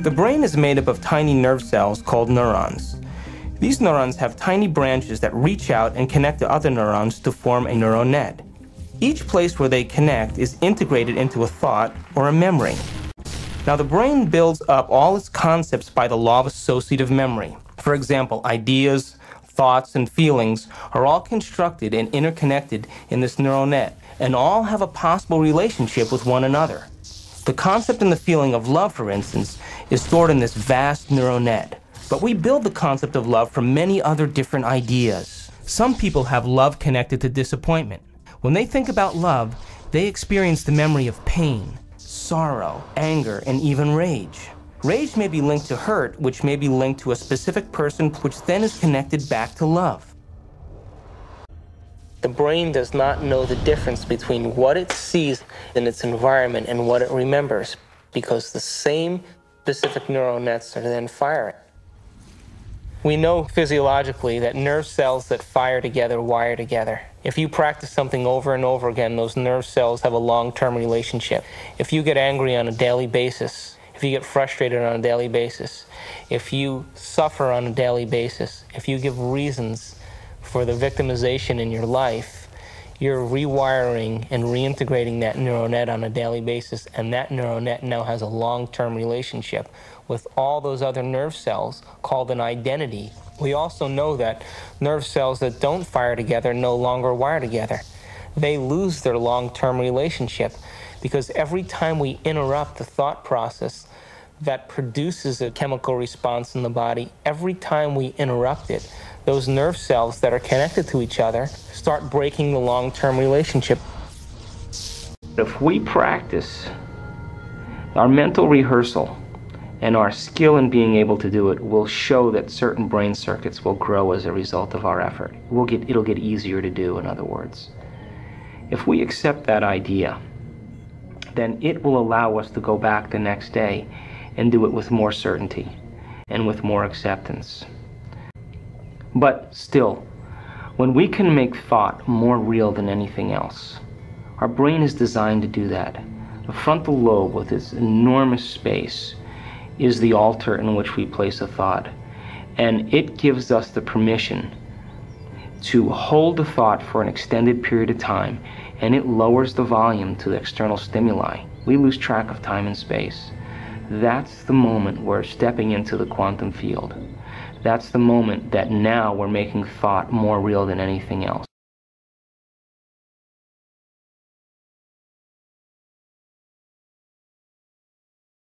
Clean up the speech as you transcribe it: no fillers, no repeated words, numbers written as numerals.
The brain is made up of tiny nerve cells called neurons. These neurons have tiny branches that reach out and connect to other neurons to form a neural net. Each place where they connect is integrated into a thought or a memory. Now, the brain builds up all its concepts by the law of associative memory. For example, ideas, thoughts, and feelings are all constructed and interconnected in this neural net, and all have a possible relationship with one another. The concept and the feeling of love, for instance, is stored in this vast neural net. But we build the concept of love from many other different ideas. Some people have love connected to disappointment. When they think about love, they experience the memory of pain, sorrow, anger, and even rage. Rage may be linked to hurt, which may be linked to a specific person, which then is connected back to love. The brain does not know the difference between what it sees in its environment and what it remembers, because the same specific neural nets are then firing. We know physiologically that nerve cells that fire together wire together. If you practice something over and over again, those nerve cells have a long-term relationship. If you get angry on a daily basis, if you get frustrated on a daily basis, if you suffer on a daily basis, if you give reasons for the victimization in your life, you're rewiring and reintegrating that neural net on a daily basis, and that neural net now has a long-term relationship with all those other nerve cells called an identity. We also know that nerve cells that don't fire together no longer wire together. They lose their long-term relationship because every time we interrupt the thought process that produces a chemical response in the body, every time we interrupt it, those nerve cells that are connected to each other start breaking the long-term relationship. If we practice our mental rehearsal and our skill in being able to do it will show that certain brain circuits will grow as a result of our effort. It'll get easier to do, in other words. If we accept that idea, then it will allow us to go back the next day and do it with more certainty and with more acceptance. But still, when we can make thought more real than anything else, our brain is designed to do that. The frontal lobe, with its enormous space, is the altar in which we place a thought, and it gives us the permission to hold the thought for an extended period of time, and it lowers the volume to the external stimuli. We lose track of time and space. That's the moment we're stepping into the quantum field. That's the moment that now we're making thought more real than anything else.